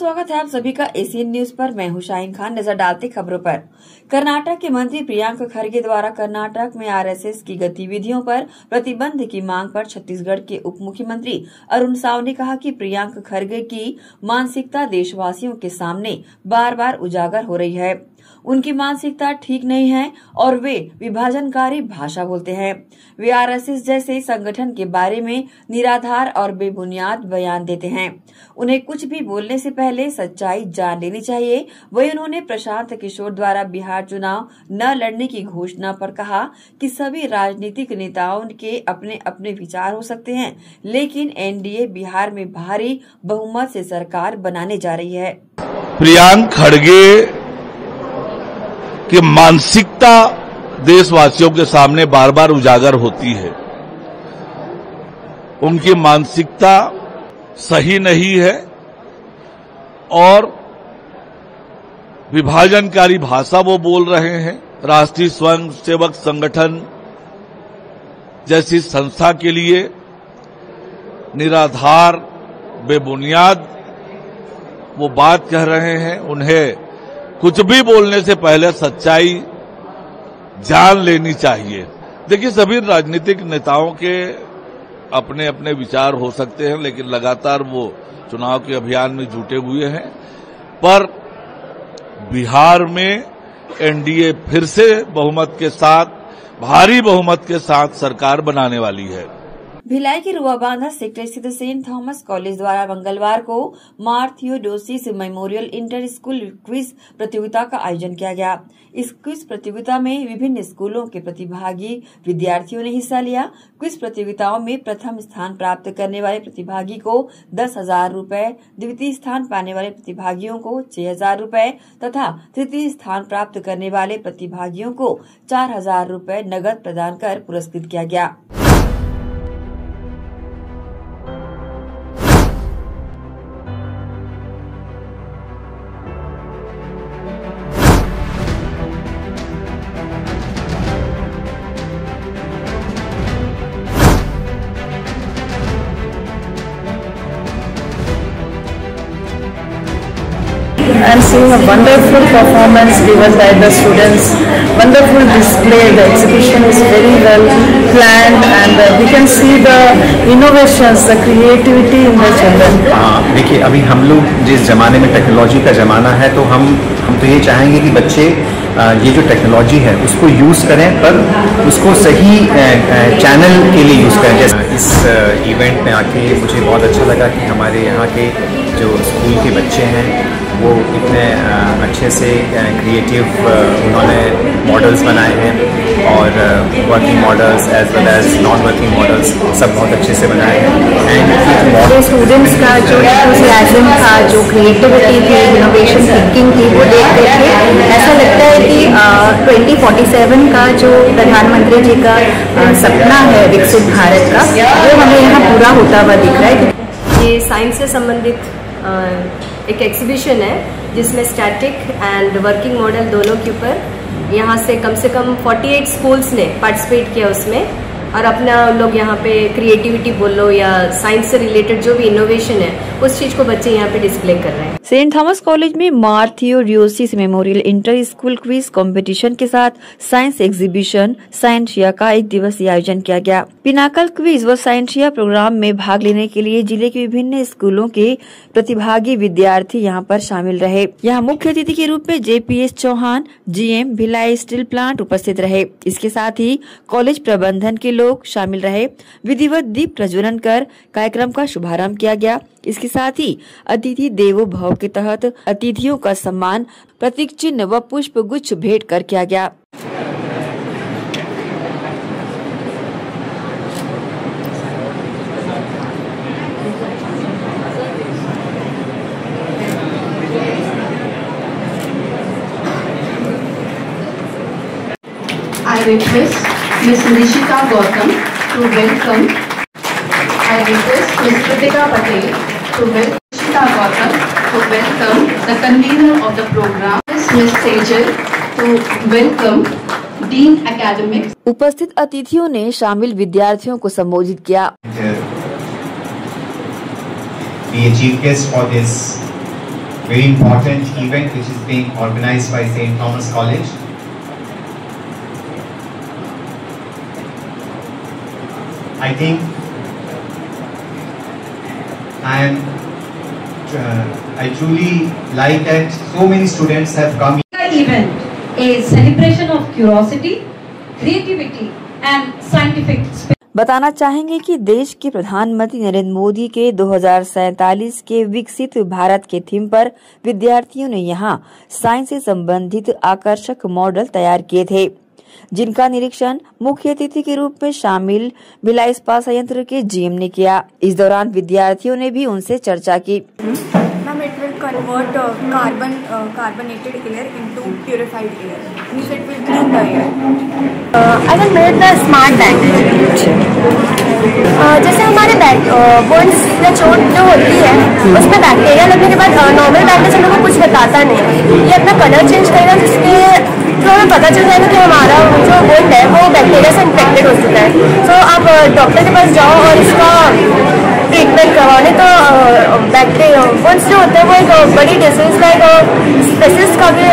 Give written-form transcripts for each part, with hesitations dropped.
स्वागत है आप सभी का एशियन न्यूज पर। मैं हूं शाहीन खान। नजर डालते खबरों पर। कर्नाटक के मंत्री प्रियंक खरगे द्वारा कर्नाटक में आरएसएस की गतिविधियों पर प्रतिबंध की मांग पर छत्तीसगढ़ के उप मुख्यमंत्री अरुण साव ने कहा कि प्रियंक खरगे की मानसिकता देशवासियों के सामने बार बार उजागर हो रही है। उनकी मानसिकता ठीक नहीं है और वे विभाजनकारी भाषा बोलते हैं। वे आरएसएस जैसे संगठन के बारे में निराधार और बेबुनियाद बयान देते हैं। उन्हें कुछ भी बोलने से पहले सच्चाई जान लेनी चाहिए। वही उन्होंने प्रशांत किशोर द्वारा बिहार चुनाव न लड़ने की घोषणा पर कहा कि सभी राजनीतिक नेताओं के अपने अपने विचार हो सकते हैं, लेकिन एनडीए बिहार में भारी बहुमत से सरकार बनाने जा रही है। प्रियंक खड़गे कि मानसिकता देशवासियों के सामने बार बार उजागर होती है। उनकी मानसिकता सही नहीं है और विभाजनकारी भाषा वो बोल रहे हैं। राष्ट्रीय स्वयंसेवक संगठन जैसी संस्था के लिए निराधार बेबुनियाद वो बात कह रहे हैं। उन्हें कुछ भी बोलने से पहले सच्चाई जान लेनी चाहिए। देखिए, सभी राजनीतिक नेताओं के अपने अपने विचार हो सकते हैं, लेकिन लगातार वो चुनाव के अभियान में जुटे हुए हैं। पर बिहार में एनडीए फिर से बहुमत के साथ, भारी बहुमत के साथ सरकार बनाने वाली है। भिलाई के रुआबांधा सेक्टर स्थित सेंट थॉमस कॉलेज द्वारा मंगलवार को मार Theodosius memorial inter school quiz प्रतियोगिता का आयोजन किया गया। इस क्विज प्रतियोगिता में विभिन्न स्कूलों के प्रतिभागी विद्यार्थियों ने हिस्सा लिया। क्विज प्रतियोगिताओं में प्रथम स्थान प्राप्त करने वाले प्रतिभागी को 10,000 रूपये, द्वितीय स्थान पाने वाले प्रतिभागियों को 6,000 रूपये तथा तृतीय स्थान प्राप्त करने वाले प्रतिभागियों को 4,000 रूपये नगद प्रदान कर पुरस्कृत किया गया। I'm seeing a wonderful performance given by the students, wonderful display. The exhibition is very well planned and we can see the innovations, the creativity in the children. देखिए, अभी हम लोग जिस ज़माने में टेक्नोलॉजी का ज़माना है, तो हम तो ये चाहेंगे कि बच्चे ये जो टेक्नोलॉजी है उसको यूज़ करें, पर उसको सही चैनल के लिए यूज़ करें। जैसे इस इवेंट में आके मुझे बहुत अच्छा लगा कि हमारे यहाँ के जो स्कूल के बच्चे हैं वो इतने अच्छे से क्रिएटिव उन्होंने मॉडल्स बनाए हैं और working models as well as non working models सब बहुत अच्छे से बनाए हैं। एंड स्टूडेंट्स का जो एंथुसियाज्म था, जो क्रिएटिविटी थी, इनोवेशन थिंकिंग थी, वो देख करके ऐसा लगता है कि 2047 का जो प्रधानमंत्री जी का सपना है विकसित भारत का, वो हमें यहाँ पूरा होता हुआ दिख रहा है। ये साइंस से संबंधित एक एग्जीबिशन है जिसमें स्टैटिक एंड वर्किंग मॉडल दोनों के ऊपर यहाँ से कम 48 स्कूल्स ने पार्टिसिपेट किया उसमें, और अपना लोग यहाँ पे क्रिएटिविटी बोल लो या साइंस से रिलेटेड जो भी इनोवेशन है उस चीज को बच्चे यहाँ पे डिस्प्ले कर रहे हैं। सेंट थॉमस कॉलेज में Mar Theodosius memorial inter school quiz competition के साथ साइंस एग्जीबिशन साइंसिया का एक दिवसीय आयोजन किया गया। पिनाकल क्विज व साइंसिया प्रोग्राम में भाग लेने के लिए जिले के विभिन्न स्कूलों के प्रतिभागी विद्यार्थी यहाँ पर शामिल रहे। यहाँ मुख्य अतिथि के रूप में JPS Chauhan, GM Bhilai steel plant उपस्थित रहे। इसके साथ ही कॉलेज प्रबंधन के लोग शामिल रहे। विधिवत दीप प्रज्वलन कर कार्यक्रम का शुभारंभ किया गया। इसके साथ ही अतिथि देवो भव के तहत अतिथियों का सम्मान प्रतीक चिन्ह व पुष्प गुच्छ भेंट कर किया गया। I request Ms. Nishita Gautam to welcome. I request Ms. Kritika Patel to welcome Nishita Gautam to welcome the convener of the program. Ms. Sejal to welcome Dean Academics. उपस्थित अतिथियों ने शामिल विद्यार्थियों को संबोधित किया। The chief guest for this very important event which is being organized by St. Thomas College. I think I truly like that so many students have come. Event, a celebration of curiosity, creativity and scientific spirit. बताना चाहेंगे कि देश के प्रधानमंत्री नरेंद्र मोदी के 2047 के विकसित भारत के थीम पर विद्यार्थियों ने यहां साइंस से संबंधित आकर्षक मॉडल तैयार किए थे, जिनका निरीक्षण मुख्य अतिथि के रूप में शामिल भिलाई इस्पात संयंत्र के जीएम ने किया। इस दौरान विद्यार्थियों ने भी उनसे चर्चा की। Ma'am, it will convert carbonated air into purified air. Means it will clean the air. I will make the smart bank. जैसे हमारे बोन्स या चोट जो होती है उसमें बैक्टीरिया लगने के बाद नॉर्मल बैंडेज हम लोग को कुछ बताता नहीं है। ये अपना कलर चेंज करेगा जिसके तो हमें पता चल जाएगा कि हमारा जो बोन है वो बैक्टीरिया से इन्फेक्टेड हो चुका है। तो आप डॉक्टर के पास जाओ और इसका ट्रीटमेंट करवाने तो बैक्टीरिया बोन्स जो होते हैं वो एक बड़ी डिजीज का एक स्पेसिस का भी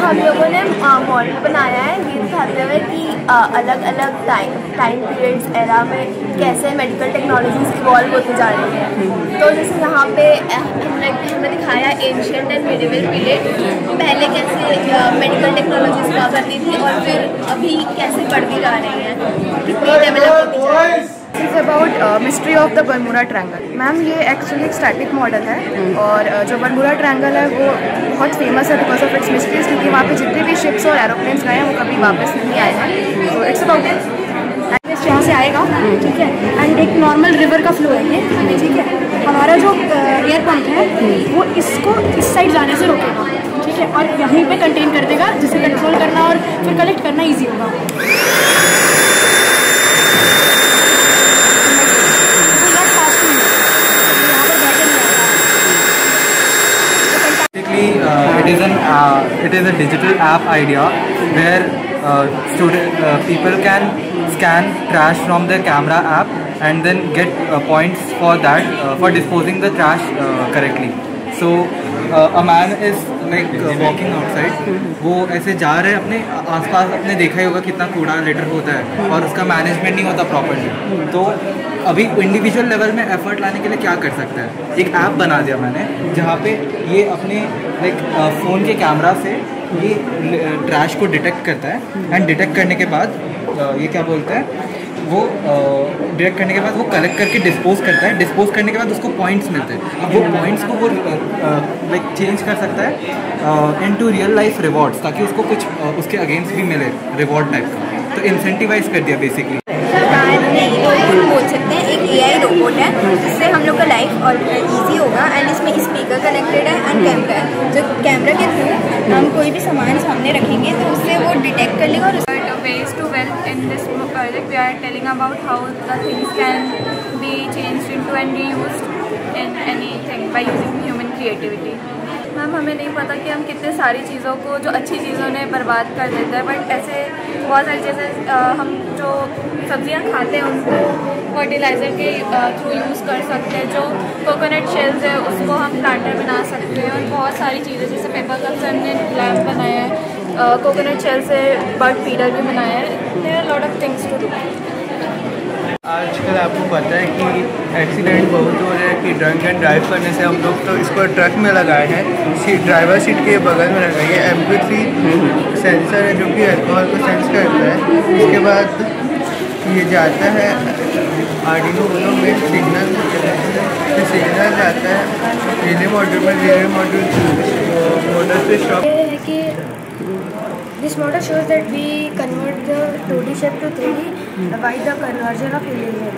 हम लोगों ने मॉडल बनाया है ये दिखाते हुए कि अलग अलग टाइम पीरियड्स एरा में कैसे मेडिकल टेक्नोलॉजीज इवॉल्व होती जा रही है। तो जैसे यहाँ पे हमने दिखाया एंशिएंट एंड मिडिवल पीरियड, पहले कैसे मेडिकल टेक्नोलॉजीज हुआ करती थी और फिर अभी कैसे बढ़ती जा रही है, कितनी डेवलप होती जा रही है। Is about mystery of the Bermuda triangle. Ma'am ये एक्चुअली एक स्टैटिक मॉडल है और जो बरमूडा ट्रायंगल है वो बहुत फेमस है बिकॉज ऑफ इट्स मिस्ट्रीज, क्योंकि वहाँ पे जितने भी शिप्स और एरोप्लेन्स गए हैं वो कभी वापस नहीं आए हैं। तो इट्स अबाउट इट यहाँ से आएगा, ठीक है, एंड एक नॉर्मल रिवर का फ्लो है ये, ठीक है। हमारा जो एयर पंप है वो इसको इस साइड जाने से रोकेगा, ठीक है, और यहीं पे कंटेन कर देगा जिससे कंट्रोल करना और फिर कलेक्ट करना ईजी होगा। It is a digital app idea where people can scan trash from their camera app and then get points for that for disposing the trash correctly. So a man is like walking outside, वो ऐसे जा रहे हैं अपने आसपास, अपने देखा ही होगा कितना कूड़ा लेटर होता है और उसका मैनेजमेंट नहीं होता प्रॉपर्ली। तो अभी इंडिविजुअल लेवल में एफर्ट लाने के लिए क्या कर सकता है, एक ऐप बना दिया मैंने जहाँ पे ये अपने लाइक फ़ोन के कैमरा से ये ट्रैश को डिटेक्ट करता है एंड डिटेक्ट करने के बाद ये क्या बोलते हैं वो डिटेक्ट करने के बाद वो कलेक्ट करके डिस्पोज करता है। डिस्पोज करने के बाद उसको पॉइंट्स मिलते हैं। अब वो पॉइंट्स को वो लाइक चेंज कर सकता है इनटू रियल लाइफ रिवॉर्ड्स, ताकि उसको कुछ उसके अगेंस्ट भी मिले रिवॉर्ड टाइप का। तो इंसेंटिवाइज कर दिया बेसिकली। बोल सकते हैं एक AI रोबोट है जिससे हम लोग का लाइफ और इजी होगा एंड इसमें स्पीकर कनेक्टेड है एंड कैमरा है। जो कैमरा के थ्रू हम कोई भी सामान सामने रखेंगे तो उससे वो डिटेक्ट कर लेगा। और ways to wealth in this project we are telling about how the things can be changed into and reused in anything by using human creativity. Ma'am हमें नहीं पता कि हम कितने सारी चीज़ों को जो अच्छी चीज़ों ने बर्बाद कर देते हैं, बट ऐसे बहुत सारी चीज़ें हम जो सब्जियां खाते हैं उनको फर्टिलाइज़र के थ्रू यूज़ कर सकते हैं। जो कोकोनट शेल्स है उसको हम प्लांटर बना सकते हैं और बहुत सारी चीज़ें जैसे पेपर कप्स हमने लैम्प बनाया है, कोकोनट शेल से बर्ड फीडर भी बनाया है। There are lot of things to do. आजकल आपको पता है कि एक्सीडेंट बहुत हो रहे हैं कि ड्रंक एंड ड्राइव करने से हम लोग तो इसको ट्रक में लगाए हैं, सीट ड्राइवर सीट के बगल में लगाई है। MP3 सेंसर है जो कि अल्कोहल को सेंस करता है। इसके बाद ये जाता है आर्डिनो उनो में सिग्नल जाता है रिले मॉड्यूल में, रिले मॉड्यूल मोटर पे stop. This model shows that we convert the 2D shape to 3D by the conversion of linear.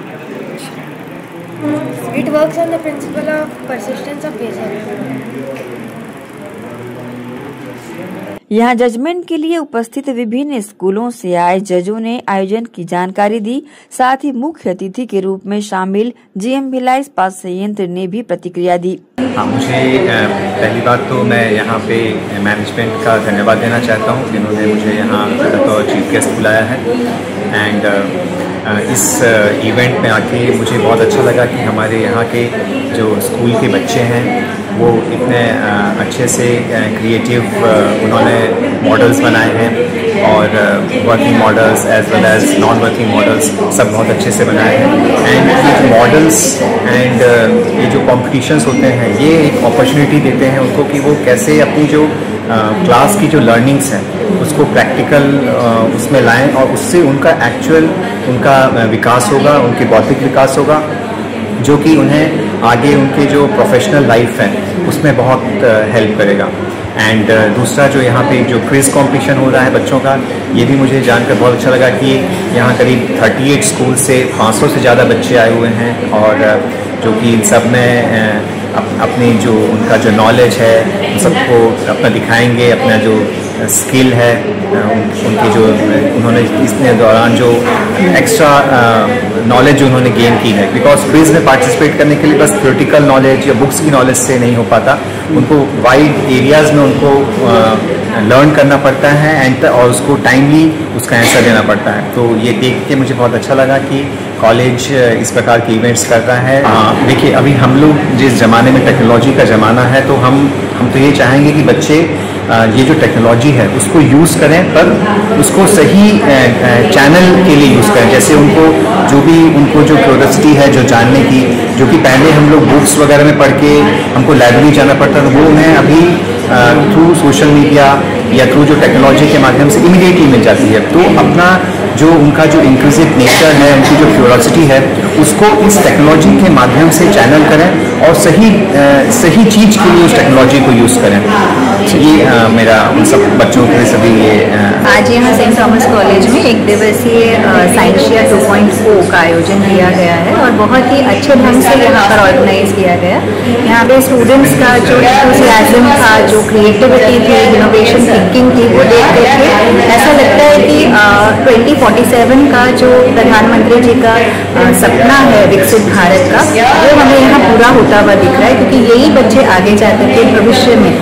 It works on the principle of persistence of behavior. यहाँ judgement के लिए उपस्थित विभिन्न स्कूलों से आए जजों ने आयोजन की जानकारी दी। साथ ही मुख्य अतिथि के रूप में शामिल GM भिलाई इस्पात संयंत्र ने भी प्रतिक्रिया दी। हाँ, मुझे पहली बात तो मैं यहाँ पे मैनेजमेंट का धन्यवाद देना चाहता हूँ जिन्होंने मुझे यहाँ बतौर चीफ गेस्ट बुलाया है। एंड इस इवेंट में आके मुझे बहुत अच्छा लगा कि हमारे यहाँ के जो स्कूल के बच्चे हैं वो इतने अच्छे से क्रिएटिव उन्होंने मॉडल्स बनाए हैं और working models as well as non working models सब बहुत अच्छे से बनाए हैं। एंड ये जो मॉडल्स एंड ये जो कॉम्पिटिशन्स होते हैं ये एक अपॉर्चुनिटी देते हैं उनको कि वो कैसे अपनी जो क्लास की जो लर्निंग्स हैं उसको प्रैक्टिकल उसमें लाएं और उससे उनका एक्चुअल उनका विकास होगा, उनके बौद्धिक विकास होगा, जो कि उन्हें आगे उनके जो प्रोफेशनल लाइफ है उसमें बहुत हेल्प करेगा। एंड दूसरा जो यहाँ पे जो क्विज़ कंपटीशन हो रहा है बच्चों का, ये भी मुझे जानकर बहुत अच्छा लगा कि यहाँ करीब 38 स्कूल से 500 से ज़्यादा बच्चे आए हुए हैं और जो कि इन सब में अपनी जो उनका जो नॉलेज है सबको अपना दिखाएंगे, अपना जो स्किल है उनकी जो उन्होंने इसने दौरान जो एक्स्ट्रा नॉलेज जो उन्होंने गेन की है, बिकॉज क्विज में पार्टिसिपेट करने के लिए बस थ्योरेटिकल नॉलेज या बुक्स की नॉलेज से नहीं हो पाता, उनको वाइड एरियाज़ में उनको लर्न करना पड़ता है एंड और उसको टाइमली उसका आंसर देना पड़ता है। तो ये देख के मुझे बहुत अच्छा लगा कि कॉलेज इस प्रकार के इवेंट्स कर रहा है। देखिए अभी हम लोग जिस ज़माने में टेक्नोलॉजी का ज़माना है तो हम तो ये चाहेंगे कि बच्चे ये जो टेक्नोलॉजी है उसको यूज़ करें, पर उसको सही चैनल के लिए यूज़ करें। जैसे उनको जो क्यूरियोसिटी है जो जानने की, जो कि पहले हम लोग बुक्स वगैरह में पढ़ के हमको लाइब्रेरी जाना पड़ता था, वो उन्हें अभी थ्रू सोशल मीडिया या थ्रू जो टेक्नोलॉजी के माध्यम से इमीडिएटली मिल जाती है। तो अपना जो उनका जो इंक्लूसिव नेचर है, उनकी जो क्यूरियोसिटी है, उसको इस टेक्नोलॉजी के माध्यम से चैनल करें और सही चीज़ के लिए उस टेक्नोलॉजी को यूज़ करें। ये मेरा उन सब बच्चों के सभी ये आज यहाँ सेंट थॉमस कॉलेज में एक दिवसीय साइंशिया 2.0 का आयोजन किया गया है और बहुत ही अच्छे ढंग से यहाँ पर ऑर्गेनाइज किया गया। यहाँ पे स्टूडेंट्स का जो एंथुसियाज्म था, जो क्रिएटिविटी थी, इनोवेशन थिंकिंग थी, वो देख करके ऐसा लगता है कि 2047 का जो प्रधानमंत्री जी का सपना है विकसित भारत का, वो हमें यहाँ पूरा होता हुआ दिख रहा है, क्योंकि यही बच्चे आगे जाकर के भविष्य में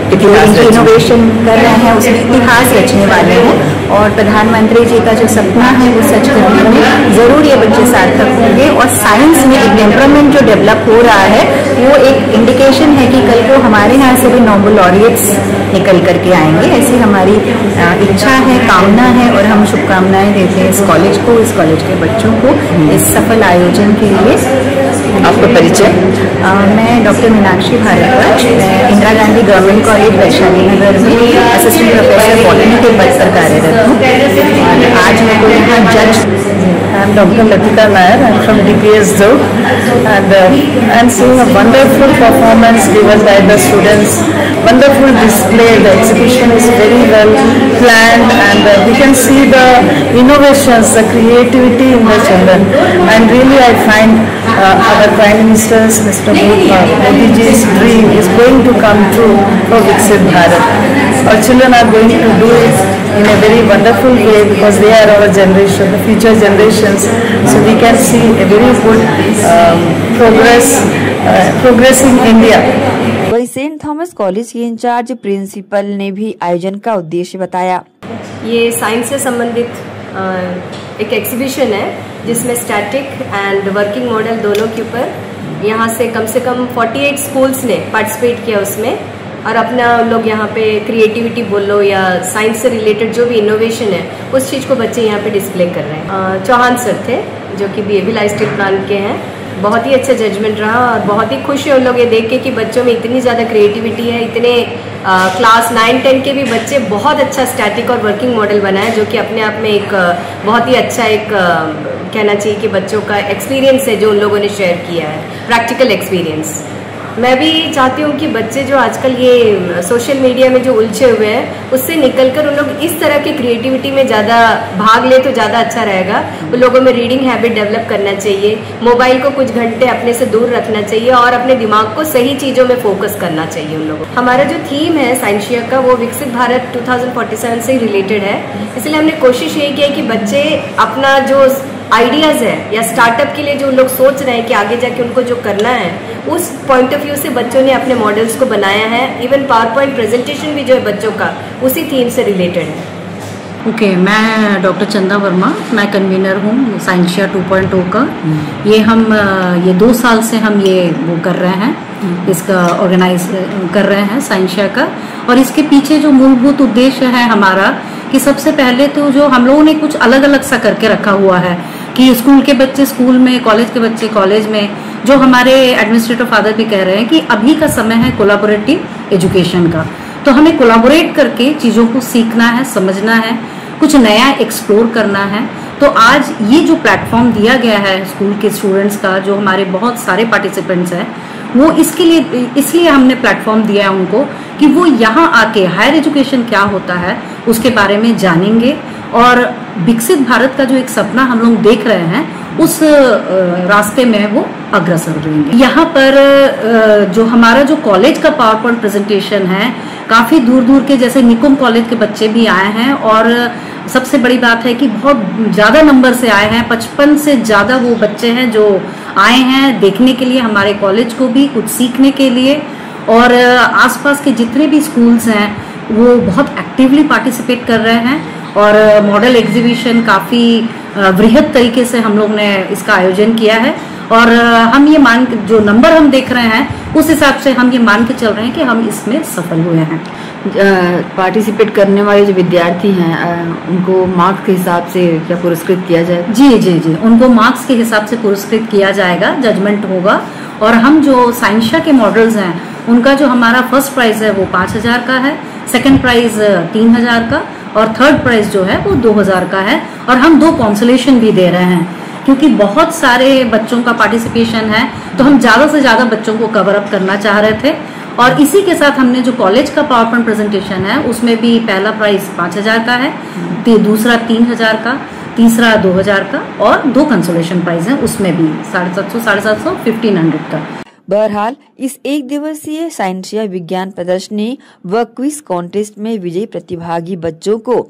इनोवेशन कर रहे हैं, उसमें इतिहास रचने वाले हैं और प्रधानमंत्री जी का जो सपना है वो सच करने में जरूर ये बच्चे सार्थक होंगे। और साइंस में एक टेम्परामेंट जो डेवलप हो रहा है वो एक इंडिकेशन है कि कल को हमारे यहाँ से भी नोबेल लॉरिएट्स निकल करके आएंगे, ऐसी हमारी इच्छा है, कामना है और हम शुभकामनाएं देते हैं इस कॉलेज को, इस कॉलेज के बच्चों को इस सफल आयोजन के लिए। आपका परिचय? मैं डॉक्टर मीनाक्षी भारद्वाज, मैं इंदिरा गांधी गवर्नमेंट कॉलेज वैशाली नगर में असिस्टेंट प्रोफेसर बॉटनी के पद पर कार्यरत हूँ और आज मैं को यहाँ जज। I'm Dr. Latika Nair. I'm from DPS Zoo, and I'm seeing a wonderful performance given by the students. Wonderful display. The exhibition is very well planned, and we can see the innovations, the creativity in the children. And really, I find our Prime Minister's Mr. Modi ji's dream is going to come true for Viksit Bharat. Our children are going to do it in a very wonderful way because they are our generation, the future generations. So we can see a very good progress in India. वही Saint Thomas college के in charge principal ने भी आयोजन का उद्देश्य बताया। ये science से संबंधित एक एग्जीबिशन है जिसमें स्टैटिक एंड वर्किंग मॉडल दोनों के ऊपर यहाँ से कम 48 स्कूल्स ने पार्टिसिपेट किया उसमें, और अपना लोग यहाँ पे क्रिएटिविटी बोल लो या साइंस से रिलेटेड जो भी इनोवेशन है उस चीज़ को बच्चे यहाँ पे डिस्प्ले कर रहे हैं। चौहान सर थे जो कि BAB लाइफस्टाइल प्लान के हैं, बहुत ही अच्छा जजमेंट रहा और बहुत ही खुश है उन लोग ये देख के कि बच्चों में इतनी ज़्यादा क्रिएटिविटी है। इतने क्लास 9-10 के भी बच्चे बहुत अच्छा स्टैटिक और वर्किंग मॉडल बनाए, जो कि अपने आप में एक बहुत ही अच्छा एक कहना चाहिए कि बच्चों का एक्सपीरियंस है जो उन लोगों ने शेयर किया है, प्रैक्टिकल एक्सपीरियंस। मैं भी चाहती हूँ कि बच्चे जो आजकल ये सोशल मीडिया में जो उलझे हुए हैं उससे निकलकर उन लोग इस तरह की क्रिएटिविटी में ज़्यादा भाग ले तो ज़्यादा अच्छा रहेगा। उन लोगों में रीडिंग हैबिट डेवलप करना चाहिए, मोबाइल को कुछ घंटे अपने से दूर रखना चाहिए और अपने दिमाग को सही चीज़ों में फोकस करना चाहिए उन लोगों। हमारा जो थीम है साइंशिया का वो विकसित भारत 2047 से रिलेटेड है, इसलिए हमने कोशिश यही की है कि बच्चे अपना जो आइडियाज़ है या स्टार्टअप के लिए जो लोग सोच रहे हैं कि आगे जाके उनको जो करना है, उस पॉइंट ऑफ व्यू से बच्चों ने अपने मॉडल्स को बनाया है। इवन पावर पॉइंट प्रेजेंटेशन भी जो है बच्चों का उसी थीम से रिलेटेड है। ओके, मैं डॉक्टर चंदा वर्मा, मैं कन्वीनर हूँ साइंशिया 2.0 का। ये 2 साल से हम ये वो कर रहे हैं, इसका ऑर्गेनाइज कर रहे हैं साइंशिया का। और इसके पीछे जो मूलभूत उद्देश्य है हमारा कि सबसे पहले तो जो हम लोगों ने कुछ अलग अलग सा करके रखा हुआ है कि स्कूल के बच्चे स्कूल में, कॉलेज के बच्चे कॉलेज में, जो हमारे एडमिनिस्ट्रेटिव फादर भी कह रहे हैं कि अभी का समय है कोलैबोरेटिव एजुकेशन का। तो हमें कोलैबोरेट करके चीज़ों को सीखना है, समझना है, कुछ नया एक्सप्लोर करना है। तो आज ये जो प्लेटफॉर्म दिया गया है स्कूल के स्टूडेंट्स का, जो हमारे बहुत सारे पार्टिसिपेंट्स हैं, वो इसलिए हमने प्लेटफॉर्म दिया है उनको कि वो यहाँ आके हायर एजुकेशन क्या होता है उसके बारे में जानेंगे और विकसित भारत का जो एक सपना हम लोग देख रहे हैं उस रास्ते में वो अग्रसर रहेंगे। यहाँ पर जो हमारा जो कॉलेज का पावर पॉइंट प्रेजेंटेशन है, काफी दूर दूर के जैसे निकुंज कॉलेज के बच्चे भी आए हैं और सबसे बड़ी बात है कि बहुत ज्यादा नंबर से आए हैं, 55 से ज्यादा वो बच्चे हैं जो आए हैं देखने के लिए हमारे कॉलेज को भी, कुछ सीखने के लिए। और आसपास के जितने भी स्कूल्स हैं वो बहुत एक्टिवली पार्टिसिपेट कर रहे हैं और मॉडल एग्जीबिशन काफी वृहद तरीके से हम लोग ने इसका आयोजन किया है। और हम ये जो नंबर हम देख रहे हैं उस हिसाब से हम ये मान के चल रहे हैं कि हम इसमें सफल हुए हैं। पार्टिसिपेट करने वाले जो विद्यार्थी हैं उनको मार्क्स के हिसाब से क्या पुरस्कृत किया जाए? जी, उनको मार्क्स के हिसाब से पुरस्कृत किया जाएगा, जजमेंट होगा। और हम जो साइंशिया के मॉडल्स हैं उनका जो हमारा फर्स्ट प्राइज है वो 5,000 का है, सेकंड प्राइज 3,000 का और थर्ड प्राइज जो है वो 2,000 का है। और हम 2 कॉन्सोलेशन भी दे रहे हैं क्योंकि बहुत सारे बच्चों का पार्टिसिपेशन है, तो हम ज्यादा से ज्यादा बच्चों को कवर अप करना चाह रहे थे। और इसी के साथ हमने जो कॉलेज का पावर पॉइंट प्रेजेंटेशन है उसमें भी पहला प्राइज 5,000 का है, दूसरा 3,000 का, तीसरा 2,000 का और 2 कंसोलेशन प्राइज हैं उसमें भी 750, 750, 1,500 का। बहरहाल इस 1 दिवसीय साइंशिया विज्ञान प्रदर्शनी व क्विज कॉन्टेस्ट में विजयी प्रतिभागी बच्चों को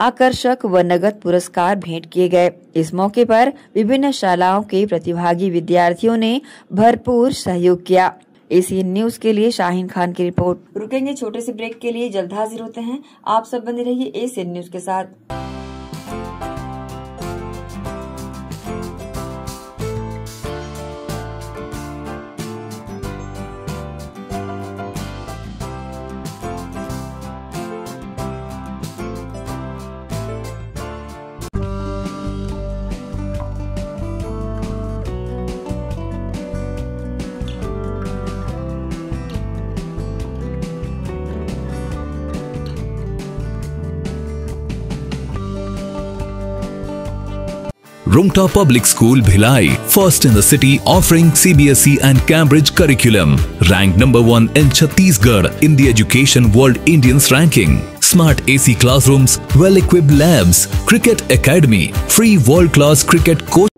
आकर्षक व नगद पुरस्कार भेंट किए गए। इस मौके पर विभिन्न शालाओं के प्रतिभागी विद्यार्थियों ने भरपूर सहयोग किया। एसीएन न्यूज के लिए शाहीन खान की रिपोर्ट। रुकेंगे छोटे से ब्रेक के लिए, जल्द हाजिर होते हैं। आप सब बने रहिए एसीएन न्यूज के साथ। Rumta Public School, Bhilai, first in the city, offering CBSE and Cambridge curriculum. Ranked number 1 in Chhattisgarh in the Education World Indians ranking. Smart AC classrooms, well-equipped labs, cricket academy, free world-class cricket coach.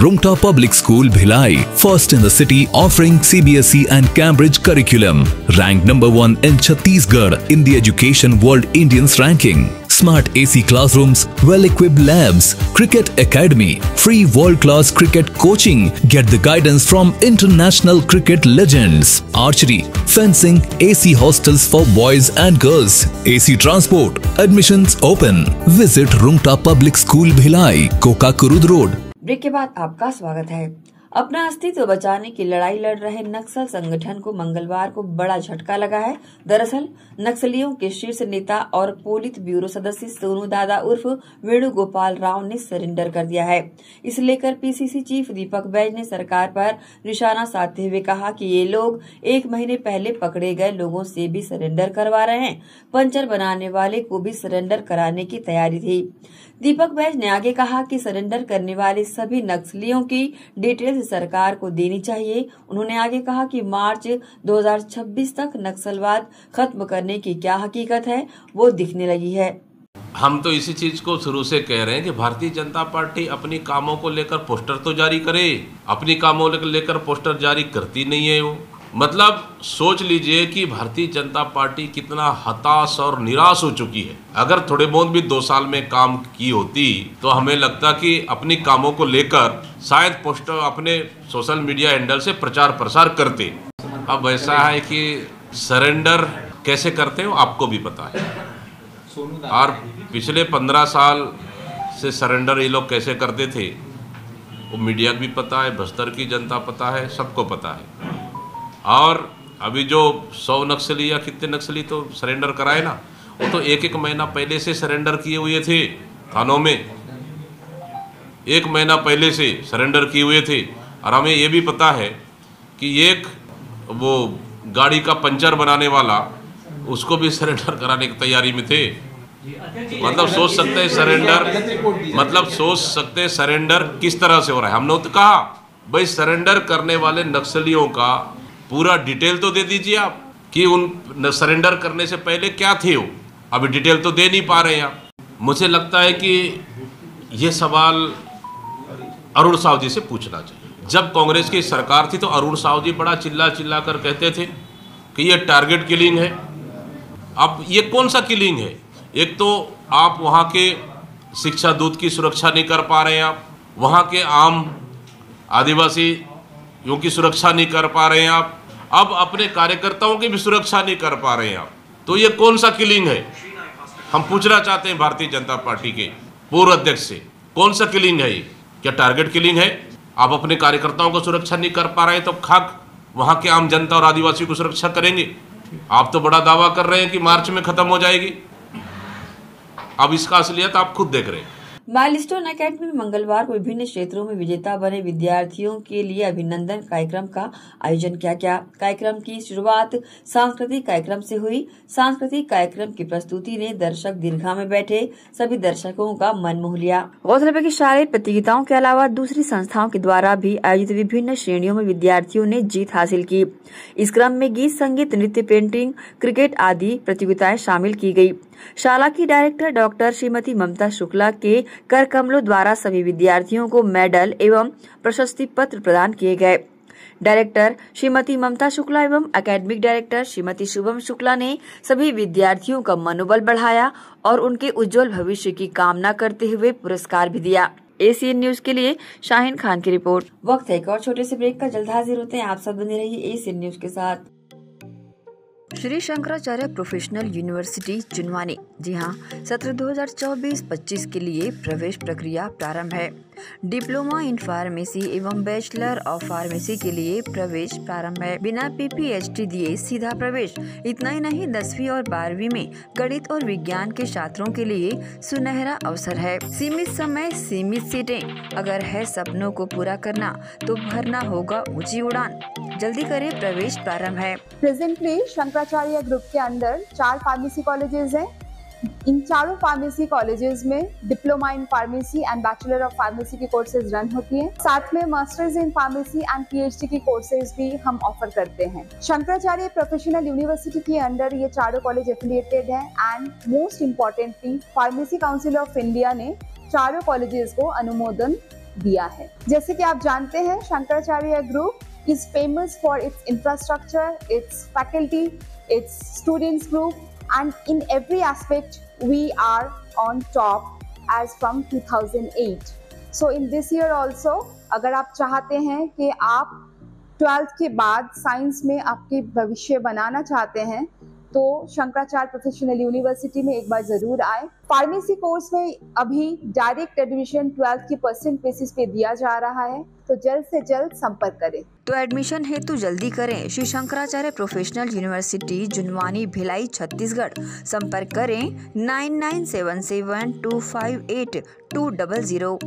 Rungta Public School Bhilai, first in the city offering CBSE and Cambridge curriculum. Ranked number 1 in Chhattisgarh in the Education World Indians ranking. Smart AC classrooms, well-equipped labs, cricket academy, free world-class cricket coaching. Get the guidance from international cricket legends. Archery, fencing, AC hostels for boys and girls. AC transport. Admissions open. Visit Rungta Public School Bhilai, Koka Kurud Road. Break के बाद आपका स्वागत है। अपना अस्तित्व बचाने की लड़ाई लड़ रहे नक्सल संगठन को मंगलवार को बड़ा झटका लगा है। दरअसल नक्सलियों के शीर्ष नेता और पोलित ब्यूरो सदस्य सोनू दादा उर्फ वेणुगोपाल राव ने सरेंडर कर दिया है। इसे लेकर पीसीसी चीफ दीपक बैज ने सरकार पर निशाना साधते हुए कहा कि ये लोग 1 महीने पहले पकड़े गए लोगों से भी सरेंडर करवा रहे हैं। पंचर बनाने वाले को भी सरेंडर कराने की तैयारी थी। दीपक बैज ने आगे कहा कि सरेंडर करने वाले सभी नक्सलियों की डिटेल्स सरकार को देनी चाहिए। उन्होंने आगे कहा कि मार्च 2026 तक नक्सलवाद खत्म करने की क्या हकीकत है वो दिखने लगी है। हम तो इसी चीज को शुरू से कह रहे हैं कि भारतीय जनता पार्टी अपनी कामों को लेकर पोस्टर तो जारी करे, अपनी कामों को लेकर पोस्टर जारी करती नहीं है। वो मतलब सोच लीजिए कि भारतीय जनता पार्टी कितना हताश और निराश हो चुकी है। अगर थोड़े बहुत भी 2 साल में काम की होती तो हमें लगता कि अपनी कामों को लेकर शायद पोस्टर अपने सोशल मीडिया हैंडल से प्रचार प्रसार करते। अब ऐसा है कि सरेंडर कैसे करते हो आपको भी पता है, और पिछले 15 साल से सरेंडर ये लोग कैसे करते थे वो मीडिया को भी पता है, बस्तर की जनता पता है, सबको पता है। और अभी जो 100 नक्सली या कितने नक्सली तो सरेंडर कराए ना, वो तो 1 महीना पहले से सरेंडर किए हुए थे थानों में, 1 महीना पहले से सरेंडर किए हुए थे। और हमें ये भी पता है कि एक वो गाड़ी का पंचर बनाने वाला उसको भी सरेंडर कराने की तैयारी में थे। मतलब सोच सकते हैं सरेंडर, मतलब सोच सकते हैं सरेंडर किस तरह से हो रहा है। हमने तो कहा भाई सरेंडर करने वाले नक्सलियों का पूरा डिटेल तो दे दीजिए आप कि उन सरेंडर करने से पहले क्या थे वो, अभी डिटेल तो दे नहीं पा रहे हैं आप। मुझे लगता है कि ये सवाल अरुण साहू जी से पूछना चाहिए। जब कांग्रेस की सरकार थी तो अरुण साहू जी बड़ा चिल्ला चिल्ला कर कहते थे कि ये टारगेट किलिंग है। अब ये कौन सा किलिंग है? एक तो आप वहाँ के शिक्षा दूत की सुरक्षा नहीं कर पा रहे हैं, आप वहाँ के आम आदिवासी की सुरक्षा नहीं कर पा रहे हैं आप, अब अपने कार्यकर्ताओं की भी सुरक्षा नहीं कर पा रहे हैं आप। तो ये कौन सा किलिंग है? हम पूछना चाहते हैं भारतीय जनता पार्टी के पूर्व अध्यक्ष से, कौन सा किलिंग है ये? क्या टारगेट किलिंग है? आप अपने कार्यकर्ताओं को सुरक्षा नहीं कर पा रहे हैं तो खाक वहाँ के आम जनता और आदिवासी को सुरक्षा करेंगे? आप तो बड़ा दावा कर रहे हैं कि मार्च में खत्म हो जाएगी। अब इसका असलियत आप खुद देख रहे हैं। माइलस्टोन एकेडमी में मंगलवार को विभिन्न क्षेत्रों में विजेता बने विद्यार्थियों के लिए अभिनंदन कार्यक्रम का आयोजन किया गया। कार्यक्रम की शुरुआत सांस्कृतिक कार्यक्रम से हुई। सांस्कृतिक कार्यक्रम की प्रस्तुति ने दर्शक दीर्घा में बैठे सभी दर्शकों का मन मोह लिया। गौरतलब है कि शालेय प्रतियोगिताओं के अलावा दूसरी संस्थाओं के द्वारा भी आयोजित विभिन्न श्रेणियों में विद्यार्थियों ने जीत हासिल की। इस क्रम में गीत, संगीत, नृत्य, पेंटिंग, क्रिकेट आदि प्रतियोगिताएं शामिल की गयी। शाला की डायरेक्टर डॉक्टर श्रीमती ममता शुक्ला के कर कमलों द्वारा सभी विद्यार्थियों को मेडल एवं प्रशस्ति पत्र प्रदान किए गए। डायरेक्टर श्रीमती ममता शुक्ला एवं एकेडमिक डायरेक्टर श्रीमती शुभम शुक्ला ने सभी विद्यार्थियों का मनोबल बढ़ाया और उनके उज्जवल भविष्य की कामना करते हुए पुरस्कार भी दिया। एसीएन न्यूज के लिए शाहीन खान की रिपोर्ट। वक्त है एक और छोटे से ब्रेक का, जल्द हाजिर होते हैं। आप सब बने रहिए एसीएन न्यूज के साथ। श्री शंकराचार्य प्रोफेशनल यूनिवर्सिटी जुनवानी, जी हाँ, सत्र 2024-25 के लिए प्रवेश प्रक्रिया प्रारंभ है। डिप्लोमा इन फार्मेसी एवं बैचलर ऑफ फार्मेसी के लिए प्रवेश प्रारंभ है। बिना PPHD दिए सीधा प्रवेश। इतना ही नहीं, 10वीं और 12वीं में गणित और विज्ञान के छात्रों के लिए सुनहरा अवसर है। सीमित समय, सीमित सीटें। अगर है सपनों को पूरा करना तो भरना होगा ऊंची उड़ान। जल्दी करें, प्रवेश प्रारंभ है। प्रेजेंटली शंकराचार्य ग्रुप के अंदर 4 फार्मेसी कॉलेजेस हैं। इन चारों फार्मेसी कॉलेजेस में diploma in pharmacy and bachelor of pharmacy की कोर्सेज रन होती हैं। साथ में masters in pharmacy and PhD की कोर्सेज भी हम ऑफर करते हैं। शंकराचार्य प्रोफेशनल यूनिवर्सिटी के अंदर ये चारों कॉलेज एफिलिएटेड हैं and most importantly pharmacy council of India ने चारों कॉलेजेस को अनुमोदन दिया है। जैसे कि आप जानते हैं, Shankaracharya group is famous for its infrastructure, its faculty, its students group, and in every aspect we are on top as from 2008. So in this year also, अगर आप चाहते हैं कि आप 12th के बाद साइंस में आपके भविष्य बनाना चाहते हैं तो शंकराचार्य प्रोफेशनल यूनिवर्सिटी में एक बार जरूर आए। फार्मेसी कोर्स में अभी डायरेक्ट एडमिशन 12th की परसेंट बेसिस पे दिया जा रहा है, तो जल्द से जल्द संपर्क करें। तो एडमिशन हेतु जल्दी करें श्री शंकराचार्य प्रोफेशनल यूनिवर्सिटी, जुनवानी, भिलाई, छत्तीसगढ़। संपर्क करें 9977258200।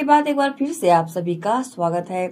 बाद एक बार फिर से आप सभी का स्वागत है।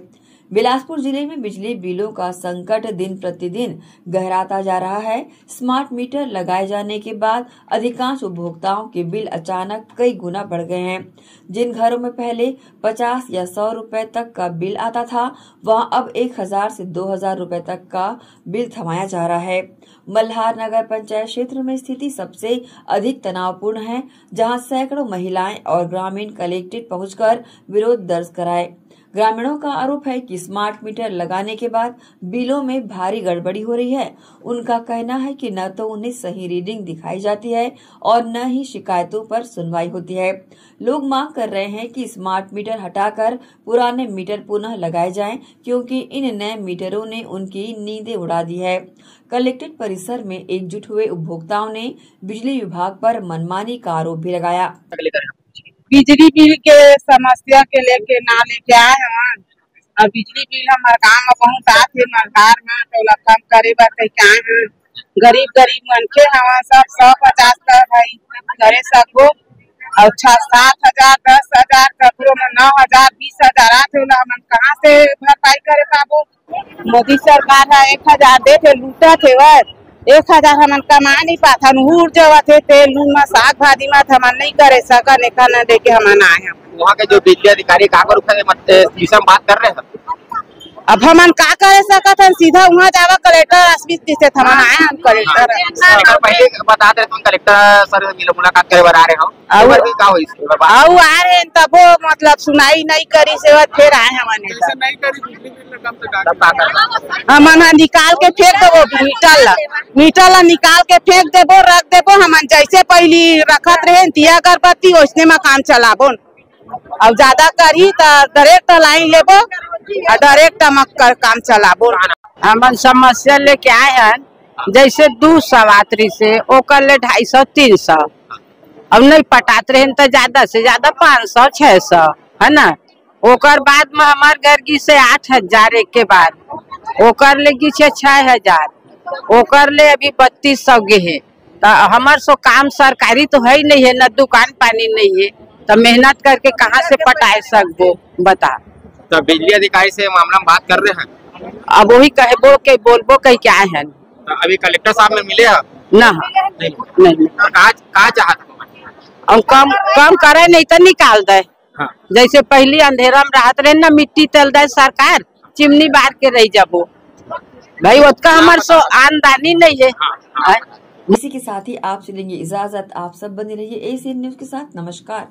बिलासपुर जिले में बिजली बिलों का संकट दिन प्रतिदिन गहराता जा रहा है। स्मार्ट मीटर लगाए जाने के बाद अधिकांश उपभोक्ताओं के बिल अचानक कई गुना बढ़ गए हैं। जिन घरों में पहले 50 या 100 रुपए तक का बिल आता था, वहां अब 1000 से 2000 रुपए तक का बिल थमाया जा रहा है। मल्हार नगर पंचायत क्षेत्र में स्थिति सबसे अधिक तनावपूर्ण है, जहां सैकड़ों महिलाएं और ग्रामीण कलेक्ट्रेट पहुंचकर विरोध दर्ज कराए। ग्रामीणों का आरोप है कि स्मार्ट मीटर लगाने के बाद बिलों में भारी गड़बड़ी हो रही है। उनका कहना है कि न तो उन्हें सही रीडिंग दिखाई जाती है और न ही शिकायतों पर सुनवाई होती है। लोग मांग कर रहे हैं कि स्मार्ट मीटर हटाकर पुराने मीटर पुनः लगाए जाएं, क्योंकि इन नए मीटरों ने उनकी नींदें उड़ा दी है। कलेक्ट्रेट परिसर में एकजुट हुए उपभोक्ताओं ने बिजली विभाग पर मनमानी का आरोप भी लगाया। बिजली बिल के समस्या के लेके ना लेके आए हैं और बिजली बिल हमारे गाँव में बहुत आते मझार में तो कम करे बर कहीं आए हैं। गरीब मनखे हवा सब 150 का भाई करे सको और 6-7 हजार 10 हजार ककरो में 9 हजार 20 हजार आते मन कहाँ से भरपाई करे पाबो। मोदी सरकार है 1 हजार दे थे लूटा थे 1 हजार हमन कमा नहीं पाता उड़ जावा थे तेल नून में साग भाजी में हमन नहीं करे सका न दे के हमन आए हैं। वहाँ के जो बिजली अधिकारी बात कर रहे हैं अब हमन का करे सकत हन सीधा वहाँ जावा कलेक्टर ऑफिस से हमन आए हम कलेक्टर पहले बता दे तुम कलेक्टर सर मुलाकात करे बर आ रहे हो आओ आ रहे तबो मतलब सुनाई नहीं करी से फिर आए हमन हमन निकाल के फेंक देबो मीटर ला निकाल के फेंक देबो रख देबो हमन जैसे पहली रखत रहे दिया अगरबत्ती वैसने में काम चलाबो। अब ज्यादा करी तो डायरेक्ट लाइन लेबो और डायरेक्ट काम चलाबो। हमन समस्या लेके आए हैं जैसे 200 यात्री से ओकर ले 250-300 अब नहीं पटात रहे तो ज्यादा से ज्यादा 500-600 है ना। ओकर बाद में हमार गर्गी से 8,000 एक के बाद ओकर ले 6,000 ओकर ले अभी 3200 गे है। तो हमार सो काम सरकारी तो है नहीं है न दुकान पानी नहीं है तो मेहनत करके कहाँ से पटाए सकबो बता। तो बिजली अधिकारी से मामला में बात कर रहे हैं अब वही कहबो के बोलबो कहीं क्या है। तो अभी कलेक्टर साहब में मिले हैं ना नहीं कहा चाहत हम कम करे नहीं तो निकाल दे। हाँ। जैसे पहले अंधेरा में राहत रहे ना मिट्टी तेल दे सरकार चिमनी बाहर के रह जाबो भाई उसका हमारे सो आमदनी नहीं है। इसी के साथ ही आप चलेंगे इजाजत। आप सब बने रहिए एसीएन न्यूज के साथ। नमस्कार।